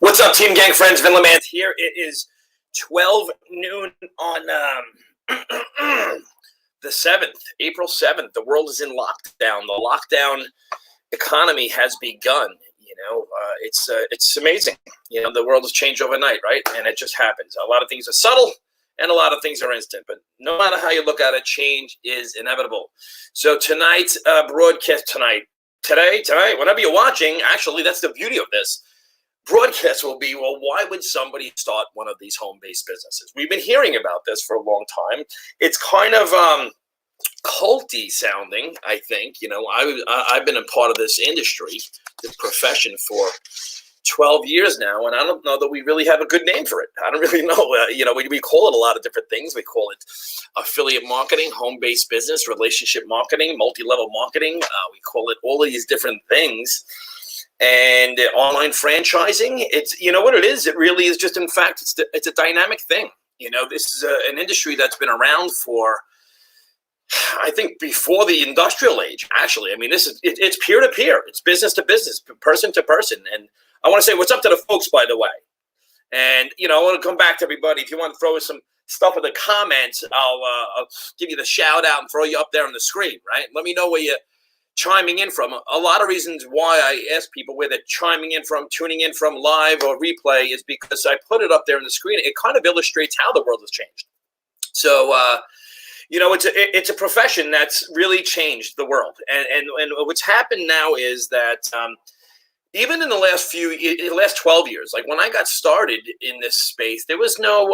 What's up, Team Gang friends? Vin Lamant here. It is 12 noon on the 7th, April 7th. The world is in lockdown. The lockdown economy has begun. It's amazing. The world has changed overnight, right? And it just happens. A lot of things are subtle and a lot of things are instant. But no matter how you look at it, change is inevitable. So tonight's broadcast today, whenever you're watching, actually, that's the beauty of this. Broadcast will be, well, why would somebody start one of these home-based businesses? We've been hearing about this for a long time. It's kind of culty sounding, I think. I've been a part of this industry, this profession for 12 years now, and I don't know that we really have a good name for it. I don't really know. We call it a lot of different things. We call it affiliate marketing, home-based business, relationship marketing, multi-level marketing. We call it all of these different things. And online franchising, it's, what it is? It really is just, in fact, it's a dynamic thing. This is an industry that's been around for, I think, before the industrial age, actually. I mean, it's peer-to-peer. It's business to business, person to person. And I want to say what's up to the folks, by the way. And, I want to come back to everybody. If you want to throw some stuff in the comments, I'll give you the shout out and throw you up there on the screen, right? Let me know where you're chiming in from. A lot of reasons why I ask people where they're chiming in from, tuning in from live or replay is because I put it up there on the screen. It kind of illustrates how the world has changed. So, it's a profession that's really changed the world. And what's happened now is that even in the last 12 years, like when I got started in this space, there was no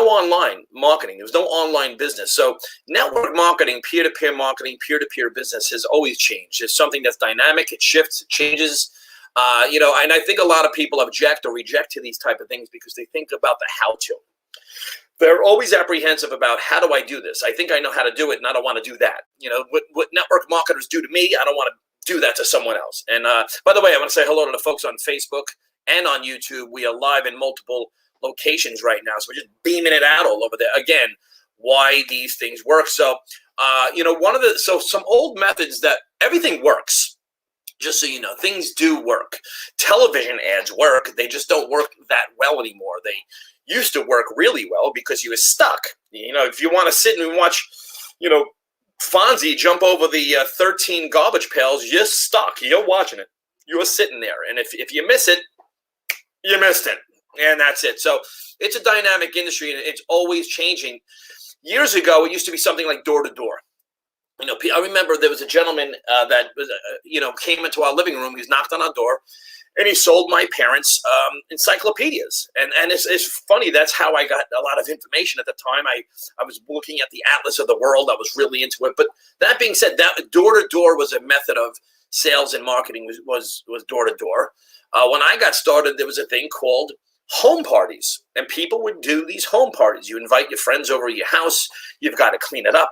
online marketing. There was no online business. So network marketing, peer-to-peer marketing, peer-to-peer business has always changed. It's something that's dynamic. It shifts, it changes. And I think a lot of people object or reject to these type of things because they think about the how-to. They're always apprehensive about, how do I do this? I think I know how to do it, and I don't want to do that. What network marketers do to me, I don't want to do that to someone else. And by the way, I want to say hello to the folks on Facebook and on YouTube. We are live in multiple locations right now, so we're just beaming it out all over there. Again, why these things work. So some old methods that everything works, just so you know, things do work. Television ads work. They just don't work that well anymore. They used to work really well because you were stuck. If you want to sit and watch, Fonzie jump over the 13 garbage pails, you're stuck. You're watching it. You're sitting there. And if you miss it, you missed it. And that's it. So it's a dynamic industry, and it's always changing. Years ago, it used to be something like door to door. I remember there was a gentleman that was, came into our living room. He knocked on our door, and he sold my parents encyclopedias. And it's funny. That's how I got a lot of information at the time. I was looking at the Atlas of the World. I was really into it. But that being said, that door to door was a method of sales and marketing. Was door to door. When I got started, there was a thing called home parties, and people would do these home parties. You invite your friends over to your house. You've got to clean it up,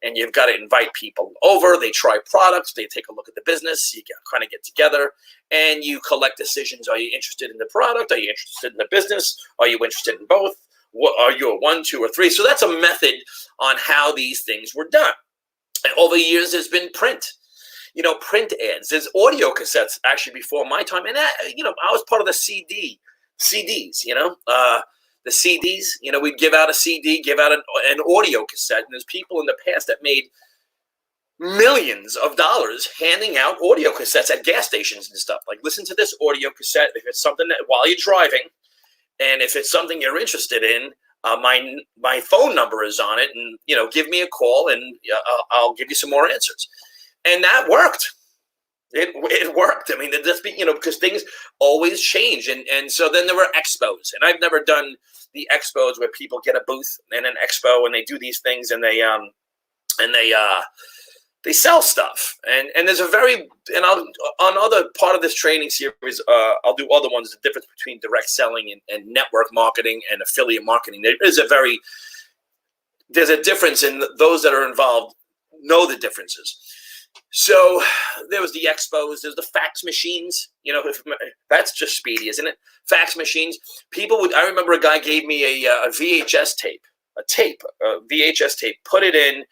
and you've got to invite people over. They try products. They take a look at the business. You kind of get together, and you collect decisions. Are you interested in the product? Are you interested in the business? Are you interested in both? Are you a 1, 2, or 3? So that's a method on how these things were done. And over the years, there's been print. Print ads. There's audio cassettes actually before my time, and I was part of the CDs, the CDs, we'd give out a CD, give out an audio cassette. And there's people in the past that made millions of dollars handing out audio cassettes at gas stations and stuff. Like, listen to this audio cassette. If it's something that while you're driving, and if it's something you're interested in, my phone number is on it, and, give me a call, and I'll give you some more answers. And that worked. It worked. I mean, because things always change. And so then there were expos. And I've never done the expos where people get a booth and an expo and they do these things and they sell stuff. And there's on other part of this training series, I'll do other ones, the difference between direct selling and network marketing and affiliate marketing. There's a difference, and those that are involved know the differences. So there was the expos, there's the fax machines, that's just speedy, isn't it? Fax machines. I remember a guy gave me a VHS tape, a VHS tape, put it in,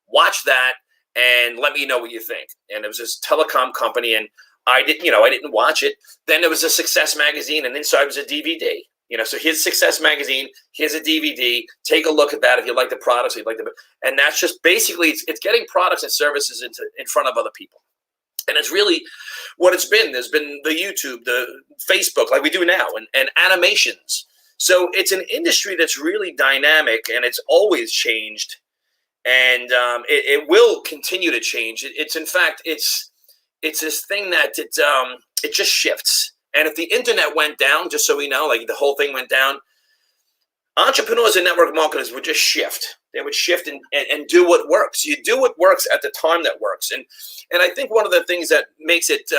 watch that, and let me know what you think. And it was this telecom company, and I didn't watch it. Then there was a Success magazine, and inside was a DVD. So here's Success magazine. Here's a DVD. Take a look at that if you like the products. If you like and that's just basically it's getting products and services in front of other people. And it's really what it's been. There's been the YouTube, the Facebook, like we do now, and animations. So it's an industry that's really dynamic, and it's always changed, and it will continue to change. It's in fact, it's this thing that it just shifts. And if the internet went down, just so we know, like the whole thing went down, entrepreneurs and network marketers would just shift. They would shift and do what works. You do what works at the time that works. And I think one of the things that makes it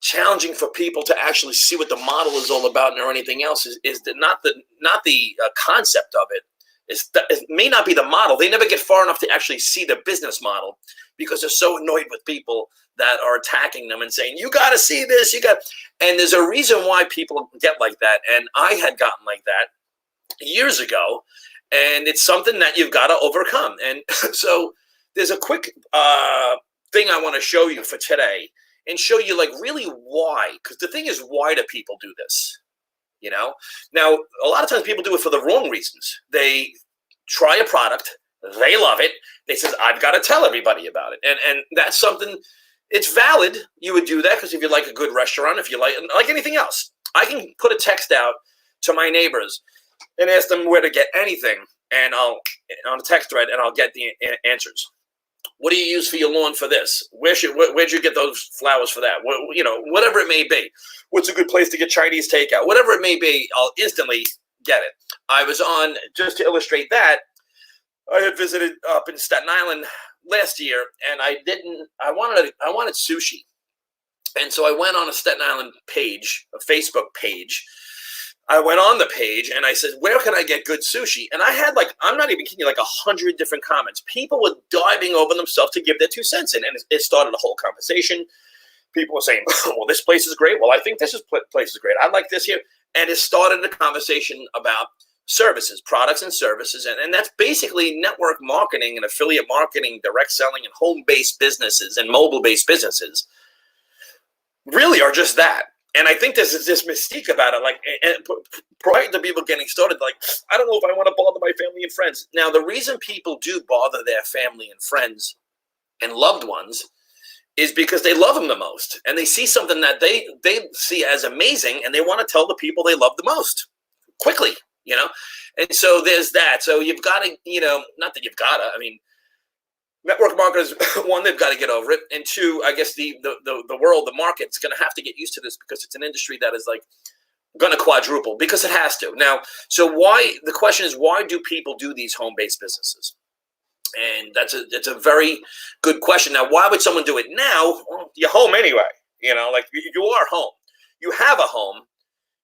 challenging for people to actually see what the model is all about or anything else is not the concept of it. It may not be the model. They never get far enough to actually see the business model because they're so annoyed with people that are attacking them and saying, you got to see this, and there's a reason why people get like that. And I had gotten like that years ago, and it's something that you've got to overcome. And so there's a quick thing I want to show you for today and show you like really why, because the thing is, why do people do this? Now a lot of times people do it for the wrong reasons. They try a product, they love it, they says, I've got to tell everybody about it, and that's something. It's valid. You would do that because if you like a good restaurant, if you like anything else, I can put a text out to my neighbors and ask them where to get anything, and I'll on a text thread, and I'll get the answers. What do you use for your lawn for this? Where'd you get those flowers for that? Whatever it may be. What's a good place to get Chinese takeout? Whatever it may be, I'll instantly get it. I was on, just to illustrate that, I had visited up in Staten Island last year, and I wanted sushi. And so I went on a Staten Island page, a Facebook page. I went on the page and I said, where can I get good sushi? And I had I'm not even kidding you, 100 different comments. People were diving over themselves to give their 2 cents in. And it started a whole conversation. People were saying, well, this place is great. Well, I think this place is great. I like this here. And it started a conversation about services, products and services. And that's basically network marketing and affiliate marketing, direct selling, and home-based businesses and mobile-based businesses really are just that. And I think there's this mystique about it. And prior to people getting started, I don't know if I want to bother my family and friends. Now, the reason people do bother their family and friends and loved ones is because they love them the most. And they see something that they see as amazing, and they want to tell the people they love the most quickly, And so there's that. So you've got to, not that you've got to, network marketers, one, they've got to get over it. And two, I guess the world, the market's going to have to get used to this because it's an industry that is going to quadruple because it has to. Now, so the question is, why do people do these home-based businesses? And it's a very good question. Now, why would someone do it now? Well, you're home anyway. You are home. You have a home.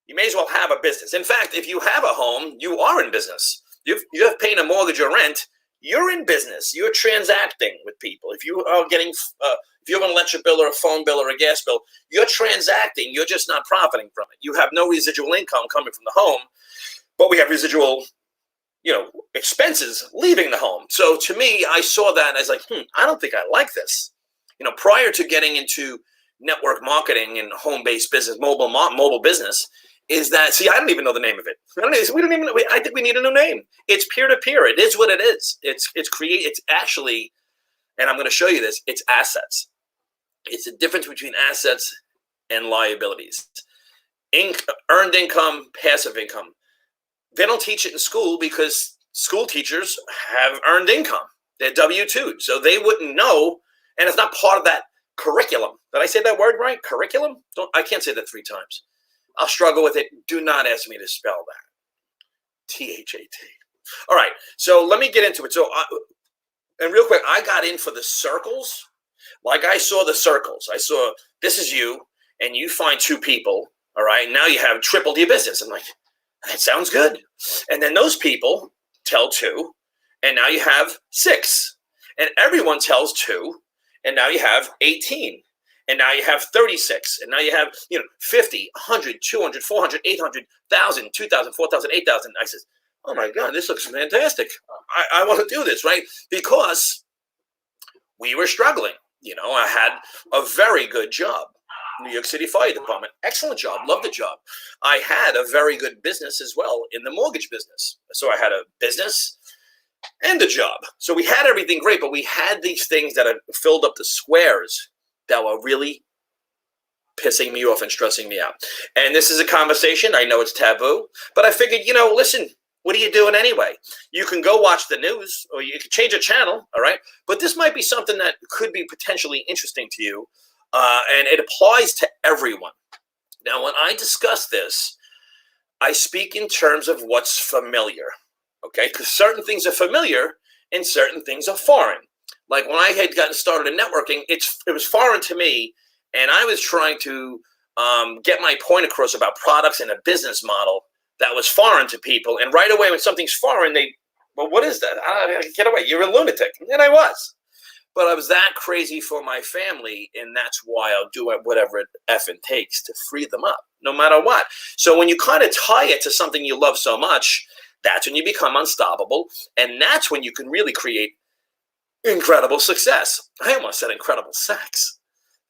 You may as well have a business. In fact, if you have a home, you are in business. You have paying a mortgage or rent. You're in business. You're transacting with people. If you are getting, if you have an electric bill or a phone bill or a gas bill, you're transacting. You're just not profiting from it. You have no residual income coming from the home, but we have residual, expenses leaving the home. So to me, I saw that as I don't think I like this. Prior to getting into network marketing and home-based business, mobile business, is that, see, I don't even know the name of it. I think we need a new name. It's peer-to-peer. It is what it is. It's actually, and I'm going to show you this, it's assets. It's the difference between assets and liabilities. Earned income, passive income. They don't teach it in school because school teachers have earned income. They're W-2, so they wouldn't know, and it's not part of that curriculum. Did I say that word right? Curriculum? I can't say that 3 times. I'll struggle with it. Do not ask me to spell that. T-H-A-T. All right, so let me get into it. So, and real quick, I got in for the circles. I saw the circles. I saw, this is you, and you find 2 people, all right? Now you have tripled your business. I'm like, that sounds good. And then those people tell 2, and now you have 6. And everyone tells 2, and now you have 18. And now you have 36, and now you have 50, 100, 200, 400, 800, 1,000, 2,000, 4,000, 8,000. I says, oh my God, this looks fantastic. I want to do this, right? Because we were struggling. I had a very good job. New York City Fire Department. Excellent job. Love the job. I had a very good business as well in the mortgage business. So I had a business and a job. So we had everything great, but we had these things that had filled up the squares that were really pissing me off and stressing me out. And this is a conversation. I know it's taboo, but I figured, listen, what are you doing anyway? You can go watch the news or you can change a channel, all right? But this might be something that could be potentially interesting to you, and it applies to everyone. Now, when I discuss this, I speak in terms of what's familiar, okay? Because certain things are familiar and certain things are foreign. Like when I had gotten started in networking, it was foreign to me, and I was trying to get my point across about products and a business model that was foreign to people. And right away, when something's foreign, well, what is that? Get away. You're a lunatic. And I was. But I was that crazy for my family, and that's why I'll do whatever it effing takes to free them up, no matter what. So when you kind of tie it to something you love so much, that's when you become unstoppable, and that's when you can really create incredible success. I almost said incredible sex.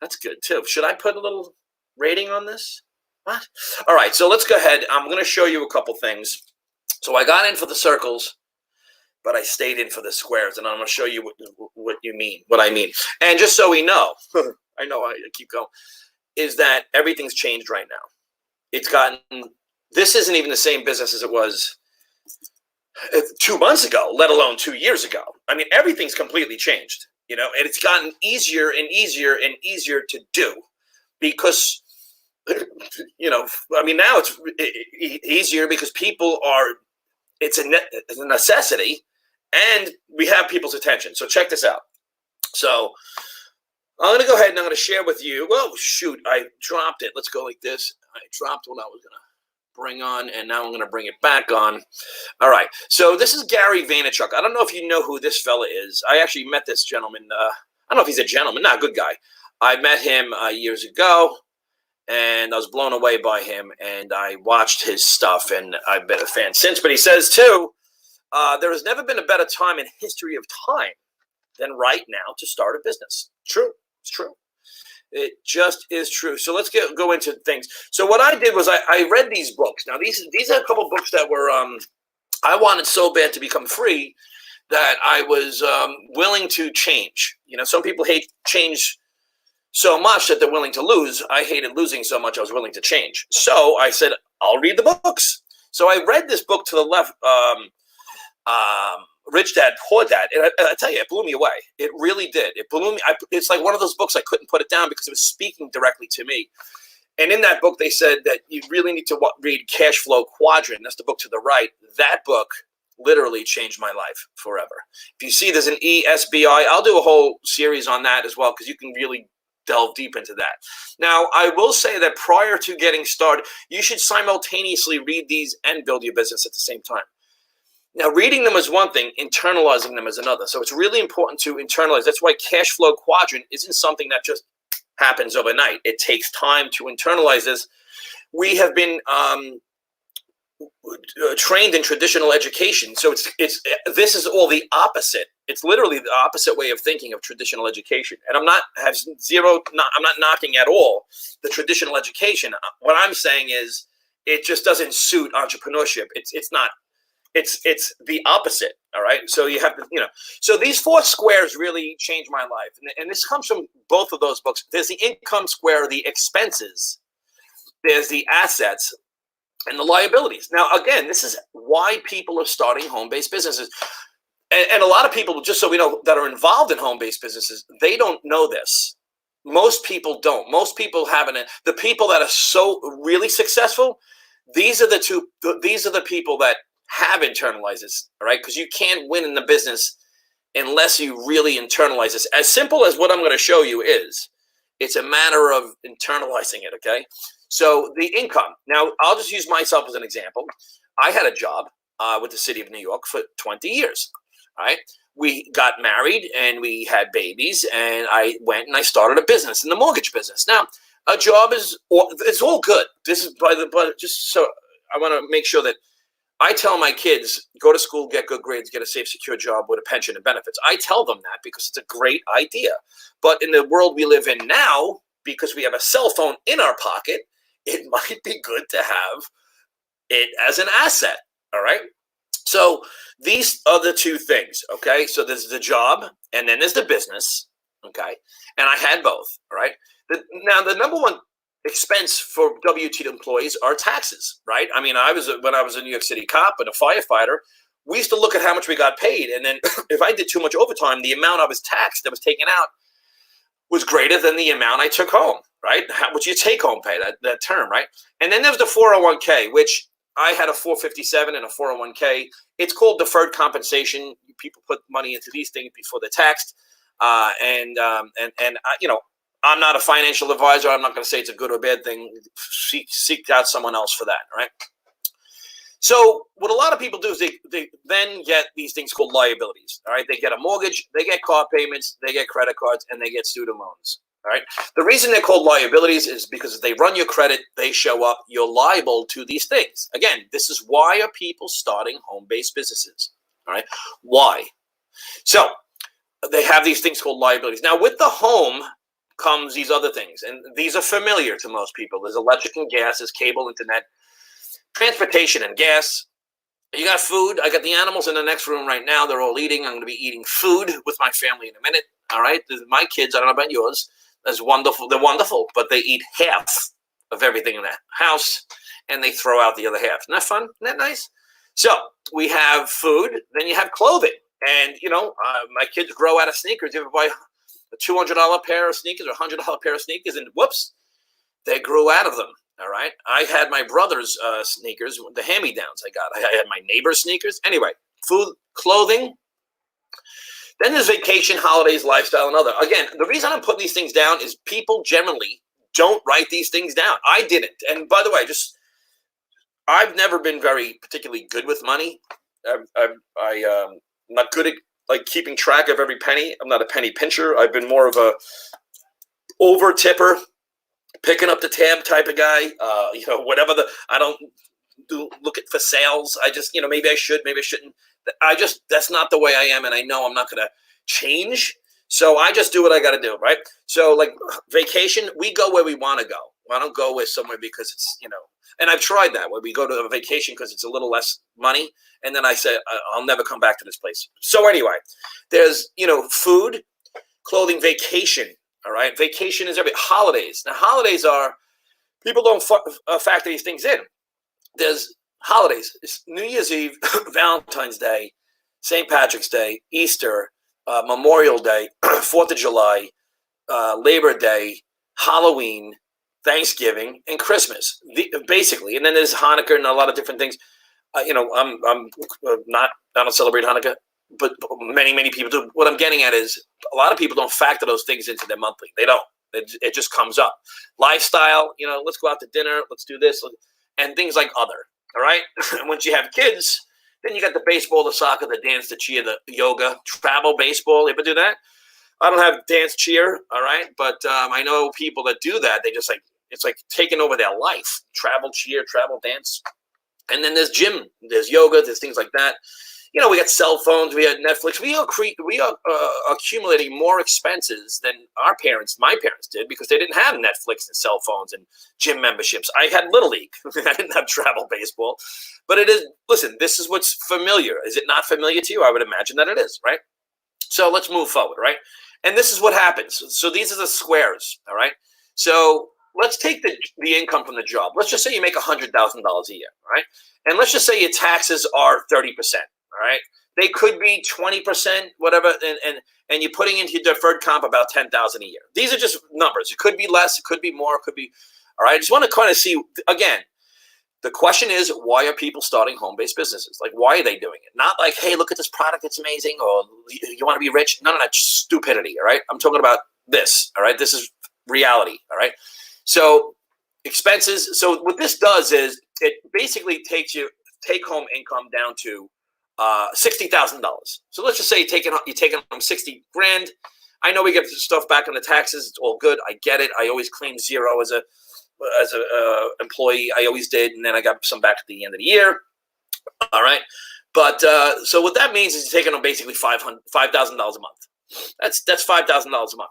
That's good, too. Should I put a little rating on this? What? All right, so let's go ahead. I'm going to show you a couple things. So I got in for the circles, but I stayed in for the squares, and I'm going to show you what I mean. And just so we know, I know I keep going, is that everything's changed right now. This isn't even the same business as it was 2 months ago, let alone 2 years ago. I mean, everything's completely changed, and it's gotten easier and easier and easier to do because, I mean, now it's easier because it's a necessity, and we have people's attention. So check this out. So I'm going to go ahead and I'm going to share with you. Well, shoot, I dropped it. Let's go like this. I dropped what I was going to bring on, and now I'm going to bring it back on. All right. So this is Gary Vaynerchuk. I don't know if you know who this fella is. I actually met this gentleman. I don't know if he's a gentleman. Not a good guy. I met him years ago, and I was blown away by him, and I watched his stuff, and I've been a fan since. But he says, too, there has never been a better time in history of time than right now to start a business. True. It's true. It just is true. So let's go into things. So what I did was I read these books. Now, these are a couple books that were I wanted so bad to become free that I was willing to change. Some people hate change so much that they're willing to lose. I hated losing so much I was willing to change. So I said, I'll read the books. So I read this book to the left, Rich Dad, Poor Dad. And I tell you, it blew me away. It really did. It blew me. It's like one of those books I couldn't put it down because it was speaking directly to me. And in that book, they said that you really need to read Cash Flow Quadrant. That's the book to the right. That book literally changed my life forever. If you see there's an ESBI, I'll do a whole series on that as well because you can really delve deep into that. Now, I will say that prior to getting started, you should simultaneously read these and build your business at the same time. Now, reading them is one thing, internalizing them is another. So it's really important to internalize. That's why Cash Flow Quadrant isn't something that just happens overnight. It takes time to internalize this. We have been trained in traditional education. So this is all the opposite. It's literally the opposite way of thinking of traditional education. And I'm not knocking at all the traditional education. What I'm saying is it just doesn't suit entrepreneurship. It's the opposite. All right. So you have to, so these 4 squares really changed my life. And this comes from both of those books. There's the income square, the expenses. There's the assets and the liabilities. Now, again, this is why people are starting home-based businesses. And a lot of people, just so we know, that are involved in home-based businesses, they don't know this. Most people don't. Most people haven't. The people that are so really successful, these are the people that have internalized this, all right? Because you can't win in the business unless you really internalize this. As simple as what I'm going to show you is, it's a matter of internalizing it, okay? So the income. Now, I'll just use myself as an example. I had a job with the city of New York for 20 years, all right? We got married and we had babies, and I went and I started a business in the mortgage business. Now, a job it's all good. This is but just so I want to make sure that I tell my kids, go to school, get good grades, get a safe, secure job with a pension and benefits. I tell them that because it's a great idea. But in the world we live in now, because we have a cell phone in our pocket, it might be good to have it as an asset. All right. So these are the two things. Okay. So there's the job and then there's the business. Okay. And I had both. All right. Now, the number one expense for W-2 employees are taxes, right? I mean, when I was a New York City cop and a firefighter, we used to look at how much we got paid. And then if I did too much overtime, the amount I was taxed that was taken out was greater than the amount I took home, right? Which you take home pay, that term, right? And then there's the 401k, which I had a 457 and a 401k. It's called deferred compensation. People put money into these things before they're taxed. And you know, I'm not a financial advisor. I'm not going to say it's a good or bad thing. Seek out someone else for that, right? So what a lot of people do is they then get these things called liabilities, all right? They get a mortgage, they get car payments, they get credit cards, and they get student loans, all right? The reason they're called liabilities is because if they run your credit, they show up, you're liable to these things. Again, this is why are people starting home-based businesses, all right? Why? So they have these things called liabilities. Now, with the home comes these other things, and these are familiar to most people. There's electric and gas, there's cable, internet, transportation and gas. You got food. I got the animals in the next room right now. They're all eating. I'm going to be eating food with my family in a minute. All right. My kids, I don't know about yours, that's wonderful. They're wonderful, but they eat half of everything in the house and they throw out the other half. Isn't that fun? Isn't that nice? So we have food. Then you have clothing. And, you know, my kids grow out of sneakers. You ever buy a $200 pair of sneakers or a $100 pair of sneakers and whoops, they grew out of them. All right. I had my brother's sneakers, the hand-me-downs I got. I had my neighbor's sneakers. Anyway, food, clothing. Then there's vacation, holidays, lifestyle, and other. Again, the reason I'm putting these things down is people generally don't write these things down. I didn't. And by the way, I've never been very particularly good with money. I'm not good at like keeping track of every penny. I'm not a penny pincher. I've been more of a over tipper, picking up the tab type of guy. You know, whatever I don't look at for sales. I just, you know, maybe I should, maybe I shouldn't. That's not the way I am. And I know I'm not going to change. So I just do what I got to do. Right. So like vacation, we go where we want to go. I don't go with somewhere because it's, you know, and I've tried that where we go to a vacation because it's a little less money. And then I say, I'll never come back to this place. So anyway, there's, you know, food, clothing, vacation. All right. Vacation is holidays. Now, holidays are, people don't factor these things in. There's holidays. It's New Year's Eve, Valentine's Day, St. Patrick's Day, Easter, Memorial Day, 4th of July, Labor Day, Halloween, Thanksgiving, and Christmas, basically. And then there's Hanukkah and a lot of different things. You know, I don't celebrate Hanukkah, but many people do. What I'm getting at is a lot of people don't factor those things into their monthly. They don't. It just comes up. Lifestyle, you know, let's go out to dinner, let's do this, and things like other. All right. And once you have kids, then you got the baseball, the soccer, the dance, the cheer, the yoga, travel baseball. You ever do that? I don't have dance cheer. All right. But I know people that do that. They just like, it's like taking over their life. Travel cheer, travel dance. And then there's gym, there's yoga, there's things like that. You know, we got cell phones, we had Netflix. We are accumulating more expenses than my parents did, because they didn't have Netflix and cell phones and gym memberships. I had Little League. I didn't have travel baseball. But it is, listen, this is what's familiar. Is it not familiar to you? I would imagine that it is, right? So let's move forward, right? And this is what happens. So these are the squares, all right? So let's take the income from the job. Let's just say you make $100,000 a year, right? And let's just say your taxes are 30%, all right? They could be 20%, whatever, and you're putting into your deferred comp about $10,000 a year. These are just numbers. It could be less, it could be more, it could be, all right? I just want to kind of see, again, the question is, why are people starting home-based businesses? Like, why are they doing it? Not like, hey, look at this product, it's amazing, or you want to be rich? No, stupidity, all right? I'm talking about this, all right? This is reality, all right? So expenses. So what this does is it basically takes your take-home income down to $60,000. So let's just say you're taking home 60 grand. I know we get stuff back on the taxes. It's all good. I get it. I always claim zero as a employee. I always did, and then I got some back at the end of the year. All right, but so what that means is you're taking home basically $5,000 a month. That's $5,000 a month.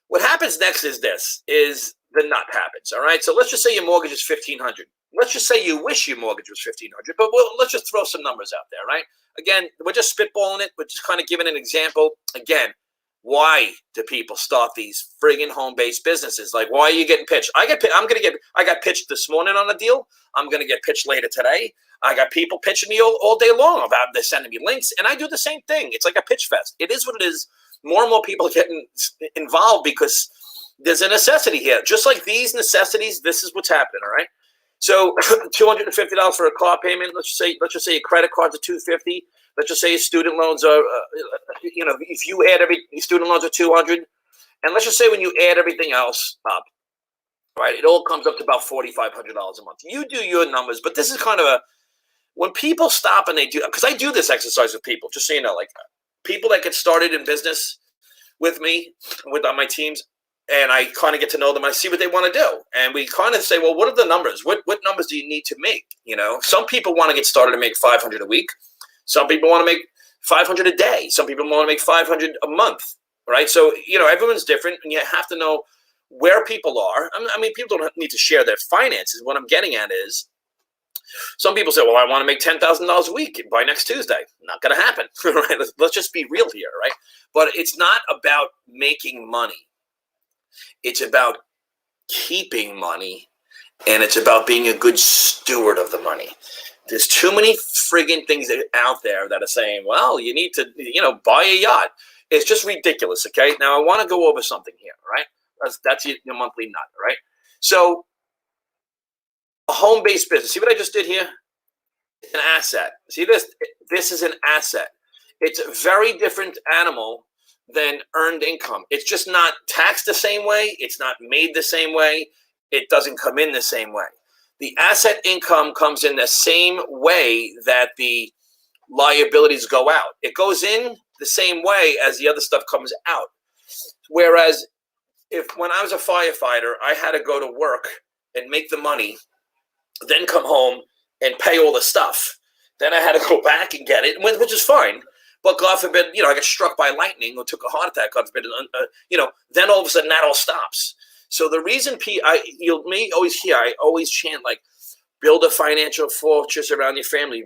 What happens next is the nut happens. All right. So let's just say your mortgage is 1,500. Let's just say you wish your mortgage was 1,500, but let's just throw some numbers out there, right? Again, we're just spitballing it. We're just kind of giving an example. Again, why do people start these friggin' home-based businesses? Like, why are you getting pitched? I got pitched this morning on a deal. I'm gonna get pitched later today. I got people pitching me all day long about they're sending me links, and I do the same thing. It's like a pitch fest. It is what it is. More and more people are getting involved because there's a necessity here. Just like these necessities, this is what's happening. All right. So $250 for a car payment. Let's just say your credit cards are $250. Let's just say your student loans are, if you add your student loans are $200, and let's just say when you add everything else up, right, it all comes up to about $4,500 a month. You do your numbers, but this is kind of when people stop and they do, because I do this exercise with people, just so you know, like people that get started in business with me, on my teams, and I kind of get to know them. I see what they want to do, and we kind of say, well, what are the numbers? What numbers do you need to make? Some people want to get started and make 500 a week. Some people want to make 500 a day. Some people want to make 500 a month, right? So, everyone's different, and you have to know where people are. I mean, people don't need to share their finances. What I'm getting at is some people say, well, I want to make $10,000 a week by next Tuesday. Not going to happen, right? Let's just be real here, right? But it's not about making money. It's about keeping money, and it's about being a good steward of the money. There's too many friggin' things out there that are saying, well, you need to, buy a yacht. It's just ridiculous, okay? Now, I want to go over something here, right? That's your monthly nut, right? So, a home-based business. See what I just did here? It's an asset. See this? This is an asset. It's a very different animal than earned income. It's just not taxed the same way. It's not made the same way. It doesn't come in the same way. The asset income comes in the same way that the liabilities go out. It goes in the same way as the other stuff comes out. Whereas when I was a firefighter, I had to go to work and make the money, then come home and pay all the stuff. Then I had to go back and get it, which is fine. But God forbid, I got struck by lightning or took a heart attack, God forbid, then all of a sudden that all stops. So the reason you may always hear, I always chant like, build a financial fortress around your family,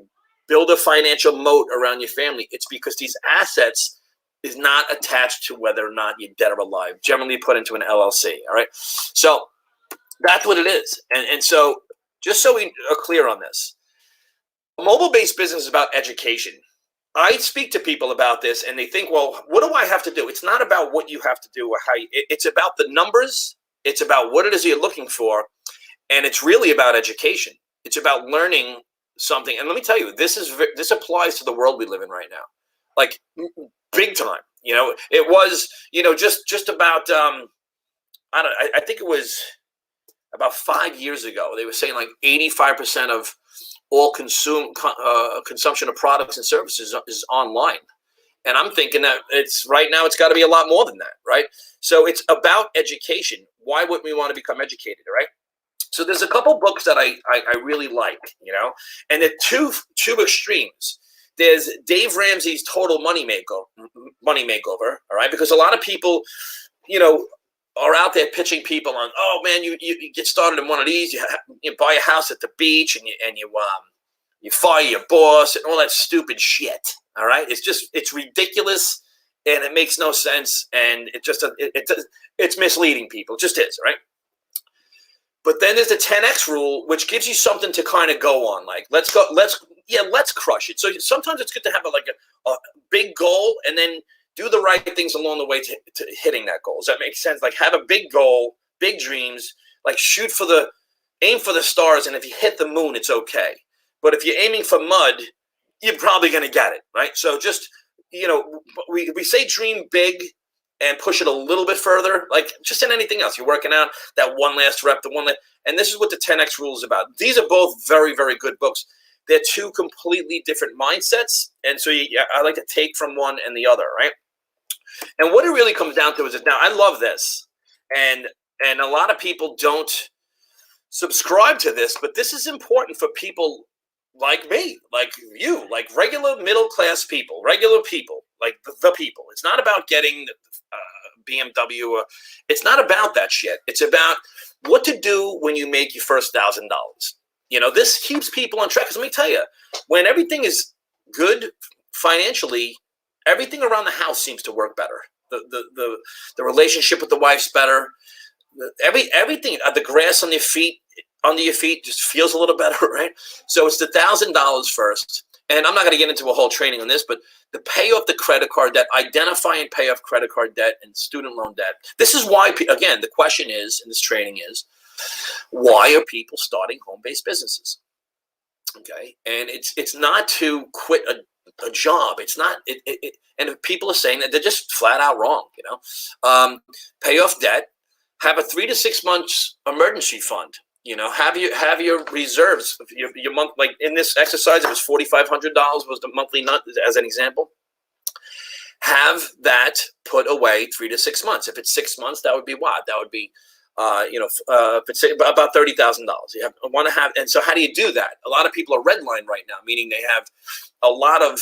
build a financial moat around your family. It's because these assets is not attached to whether or not you're dead or alive, generally put into an LLC, all right? So that's what it is. And so just so we are clear on this, a mobile-based business is about education. I speak to people about this, and they think, well, what do I have to do? It's not about what you have to do or how it's about the numbers. It's about what it is you're looking for, and it's really about education. It's about learning something. And let me tell you, this applies to the world we live in right now, like big time. It was, just about I think it was about 5 years ago. They were saying like 85% of all consumption of products and services is online. And I'm thinking that right now it's got to be a lot more than that, right? So it's about education. Why wouldn't we want to become educated, right? So there's a couple books that I really like, and they're two extremes. There's Dave Ramsey's Total Money Makeover, all right? Because a lot of people, are out there pitching people on, oh man, you get started in one of these, you buy a house at the beach, and you fire your boss and all that stupid shit. All right, it's ridiculous, and it makes no sense, and it's misleading people. It just is, right? But then there's the 10X rule, which gives you something to kind of go on. Like, let's crush it. So sometimes it's good to have a big goal, and then do the right things along the way to hitting that goal. Does that make sense? Like, have a big goal, big dreams, like aim for the stars. And if you hit the moon, it's okay. But if you're aiming for mud, you're probably going to get it, right? So just, we say dream big and push it a little bit further, like just in anything else. You're working out that one last rep, and this is what the 10X rule is about. These are both very, very good books. They're two completely different mindsets. And so I like to take from one and the other, right? And what it really comes down to is that now I love this, and a lot of people don't subscribe to this, but this is important for people like me, like you, like regular middle-class people, regular people, like the people. It's not about getting BMW. It's not about that shit. It's about what to do when you make your first $1,000. This keeps people on track. Because let me tell you, when everything is good financially, everything around the house seems to work better. The relationship with the wife's better. Everything, the grass on your feet, under your feet, just feels a little better, right? So it's the $1,000 first. And I'm not going to get into a whole training on this, but the pay off the credit card debt, identify and pay off credit card debt and student loan debt. This is why, again, the question is, in this training is, why are people starting home-based businesses? Okay, and it's not to quit a job. It's not. And if people are saying that, they're just flat out wrong. Pay off debt, have a 3 to 6 months emergency fund. Have your reserves. Your month, like in this exercise, it was $4,500 was the monthly nut, as an example. Have that put away 3 to 6 months. If it's 6 months, that would be what? That would be, if it's about $30,000. You want to have, and so how do you do that? A lot of people are redlined right now, meaning they have a lot of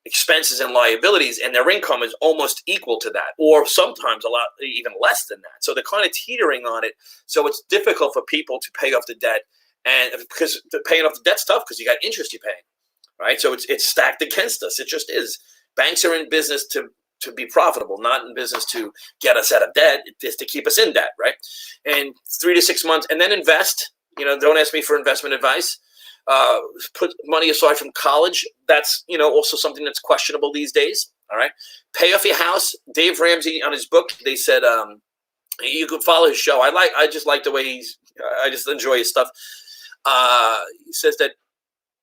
expenses and liabilities, and their income is almost equal to that, or sometimes a lot even less than that. So they're kind of teetering on it. So it's difficult for people to pay off the debt, and because paying off the debt's tough because you got interest you're paying, right? So it's stacked against us. It just is. Banks are in business to be profitable, not in business to get us out of debt. It's to keep us in debt, right? And 3 to 6 months, and then invest. Don't ask me for investment advice. Put money aside from college. That's, also something that's questionable these days. All right. Pay off your house. Dave Ramsey, on his book, they said, you could follow his show. I just like the way I just enjoy his stuff. He says that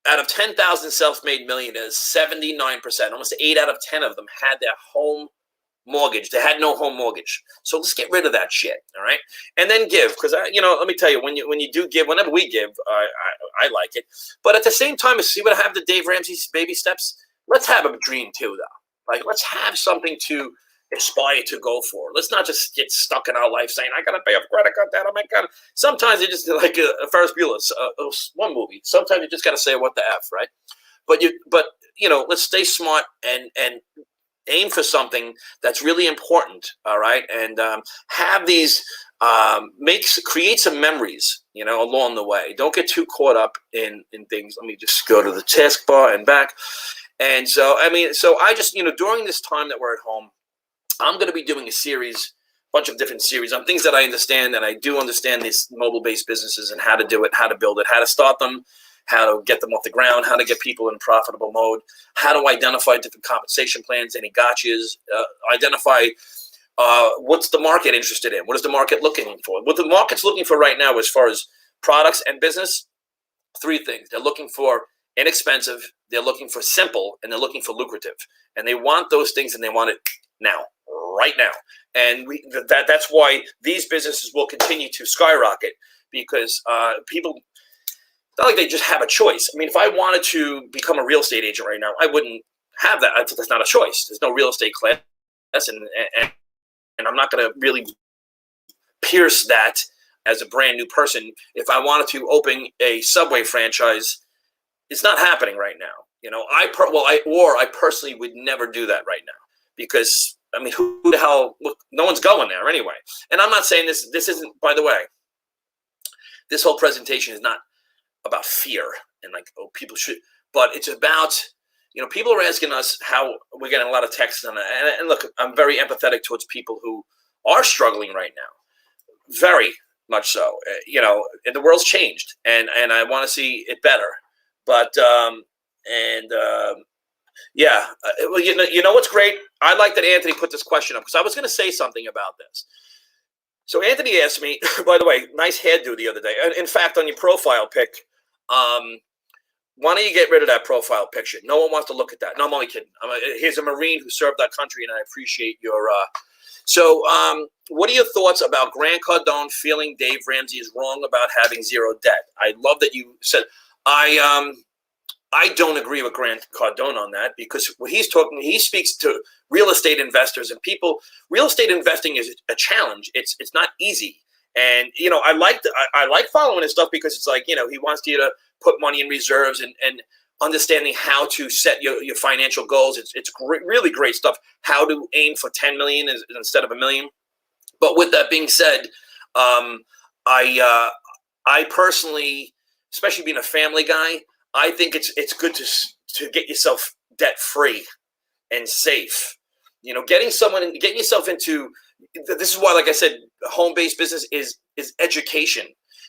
out of 10,000 self-made millionaires, 79%, almost 8 out of 10 of them had their home mortgage. They had no home mortgage. So let's get rid of that shit. All right. And then give, because let me tell you, when you do give, whenever we give, I like it. But at the same time, see what I have the Dave Ramsey's baby steps. Let's have a dream too, though. Like, let's have something to aspire to go for. Let's not just get stuck in our life saying, I got to pay off credit card debt. Oh my God. Sometimes you just like a Ferris Bueller's one movie. Sometimes you just got to say what the F, right? But let's stay smart and aim for something that's really important, all right? And have these, create some memories, along the way. Don't get too caught up in things. Let me just go to the taskbar and back. And so, I just, during this time that we're at home, I'm going to be doing a bunch of different series on things that I understand, and I do understand these mobile-based businesses and how to do it, how to build it, how to start them, how to get them off the ground, how to get people in profitable mode, how to identify different compensation plans, any gotchas, identify what's the market interested in, what is the market looking for. What the market's looking for right now as far as products and business, 3 things. They're looking for inexpensive, they're looking for simple, and they're looking for lucrative. And they want those things, and they want it now, right now. And that's why these businesses will continue to skyrocket, because people, it's not like they just have a choice. I mean, if I wanted to become a real estate agent right now, I wouldn't have that. That's not a choice. There's no real estate class, and I'm not going to really pierce that as a brand new person. If I wanted to open a Subway franchise, it's not happening right now. I personally would never do that right now, because who the hell? Look, no one's going there anyway. And I'm not saying this. This isn't. By the way, this whole presentation is not about fear and people should, but it's about, people are asking us how we're getting a lot of texts on that. And look, I'm very empathetic towards people who are struggling right now, very much so. And the world's changed, and I want to see it better. But yeah, well, what's great? I like that Anthony put this question up, because I was going to say something about this. So Anthony asked me, by the way, nice hairdo the other day. In fact, on your profile pic, why don't you get rid of that profile picture? No one wants to look at that. No, I'm only kidding. He's a Marine who served our country, and I appreciate your. So what are your thoughts about Grant Cardone feeling Dave Ramsey is wrong about having zero debt? I love that you said I don't agree with Grant Cardone on that, because when he speaks to real estate investors and people. Real estate investing is a challenge. It's not easy. And, I like following his stuff, because it's like, he wants you to put money in reserves and understanding how to set your financial goals. It's really great stuff. How to aim for 10 million instead of $1 million. But with that being said, I personally, especially being a family guy, I think it's good to get yourself debt free and safe. Getting yourself into this is why, like I said, home based business is education.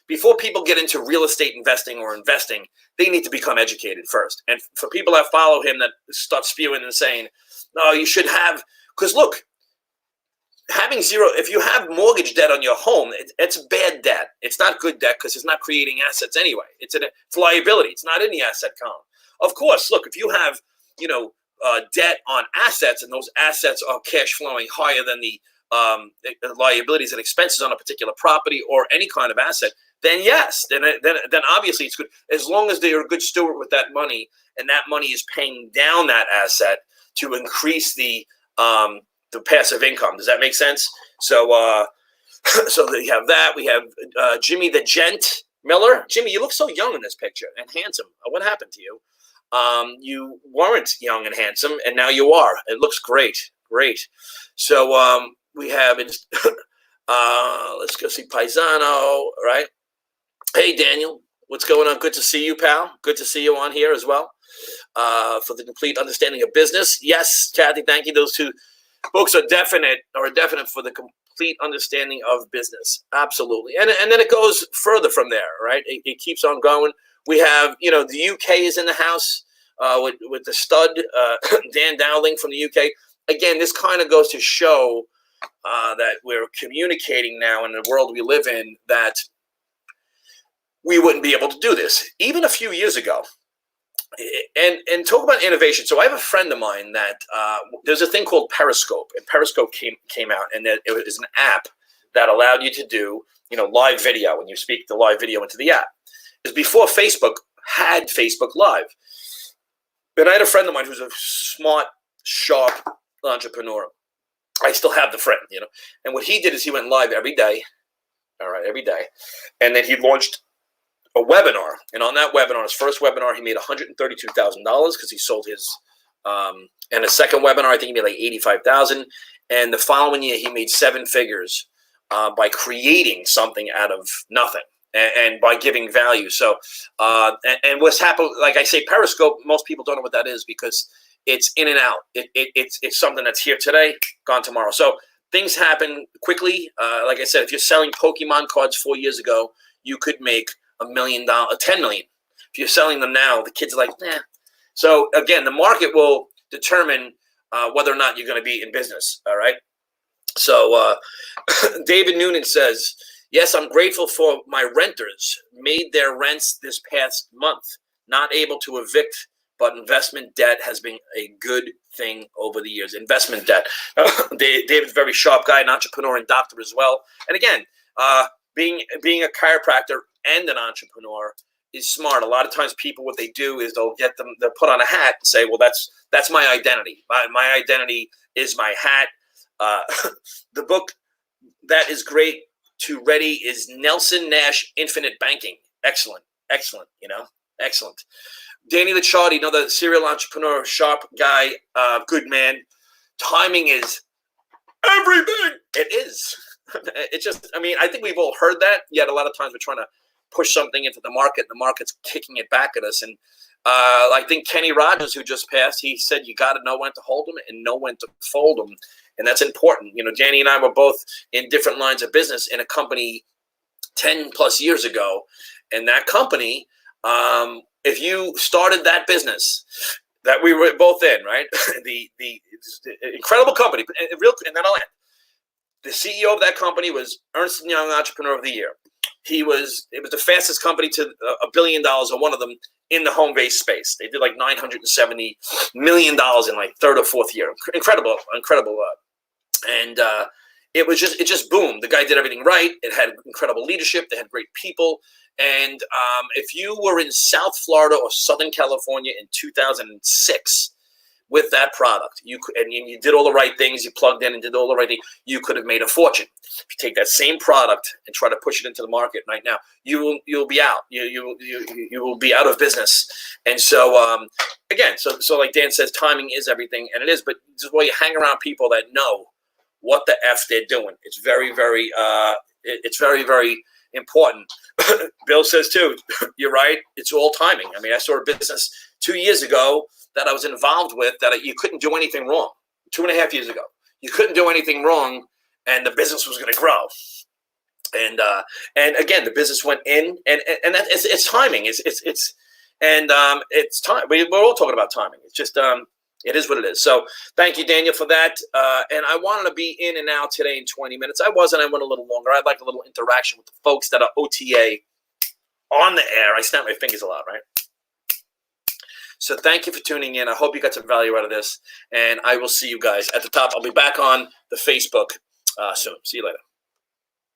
Before people get into real estate investing or investing, they need to become educated first. And for people that follow him that start spewing and saying, "No, you should have," because look, having zero, if you have mortgage debt on your home, it's bad debt. It's not good debt because it's not creating assets anyway. It's liability. It's not in the asset column. Of course, look, if you have, debt on assets and those assets are cash flowing higher than the liabilities and expenses on a particular property or any kind of asset, then yes, then obviously it's good as long as they are a good steward with that money, and that money is paying down that asset to increase the passive income. Does that make sense? So, so we have that. We have Jimmy the Gent Miller. Jimmy, you look so young in this picture and handsome. What happened to you? You weren't young and handsome, and now you are. It looks great, great. So we have, let's go see Paisano, right? Hey, Daniel, what's going on? Good to see you, pal. Good to see you on here as well. For the complete understanding of business. Yes, Kathy, thank you. Those two books are definite for the complete understanding of business. Absolutely. And then it goes further from there, right? It keeps on going. We have, the UK is in the house with the stud, Dan Dowling from the UK. Again, this kind of goes to show that we're communicating now in the world we live in that we wouldn't be able to do this even a few years ago. And talk about innovation. So I have a friend of mine that there's a thing called Periscope, and Periscope came out, and it was an app that allowed you to do live video when you speak the live video into the app. It was before Facebook had Facebook Live. And I had a friend of mine who's a smart, sharp entrepreneur. I still have the friend, And what he did is he went live every day, and then he launched a webinar, and on that webinar, his first webinar, he made $132,000 because he sold his. And the second webinar, I think he made like $85,000. And the following year, he made seven figures by creating something out of nothing and by giving value. So, and what's happened, like I say, Periscope, most people don't know what that is because it's in and out. It's something that's here today, gone tomorrow. So things happen quickly. Like I said, if you're selling Pokemon cards 4 years ago, you could make $1 million, $10 million. If you're selling them now, the kids are like, nah. So again, the market will determine whether or not you're going to be in business. All right. So David Noonan says, yes, I'm grateful for my renters made their rents this past month. Not able to evict, but investment debt has been a good thing over the years. Investment debt. David's a very sharp guy, an entrepreneur and doctor as well. And again, being a chiropractor and an entrepreneur is smart. A lot of times people, what they do is they'll put on a hat and say, well, that's my identity. My identity is my hat. The book that is great to ready is Nelson Nash Infinite Banking. Excellent. Excellent. Excellent. Danny Licciardi, another serial entrepreneur, sharp guy, good man. Timing is everything. It is. It's just, I think we've all heard that, yet a lot of times we're trying to push something into the market, and the market's kicking it back at us. And I think Kenny Rogers, who just passed, he said you got to know when to hold them and know when to fold them. And that's important. Danny and I were both in different lines of business in a company 10 plus years ago. And that company, if you started that business that we were both in, right? the incredible company, and then I'll end. The CEO of that company was Ernst & Young Entrepreneur of the Year. It was the fastest company to $1 billion, or one of them, in the home-based space. They did like $970 million in like third or fourth year. Incredible. And it just boomed. The guy did everything right. It had incredible leadership. They had great people. And if you were in South Florida or Southern California in 2006 with that product, you did all the right things, you plugged in and did all the right things, you could have made a fortune. If you take that same product and try to push it into the market right now, you'll be out. You will be out of business. And so again, so like Dan says, timing is everything, and it is. But this is why you hang around people that know what the F they're doing. It's very, very, it's very, very important. Bill says too, you're right. It's all timing. I mean, I saw a business 2 years ago that I was involved with that you couldn't do anything wrong. 2.5 years ago, you couldn't do anything wrong, and the business was going to grow. And again, the business went in, and that, it's timing. It's time. We're all talking about timing. It's just it is what it is. So thank you, Daniel, for that. And I wanted to be in and out today in 20 minutes. I wasn't. I went a little longer. I'd like a little interaction with the folks that are OTA on the air. I snap my fingers a lot, right? So thank you for tuning in. I hope you got some value out of this, and I will see you guys at the top. I'll be back on the Facebook soon. See you later.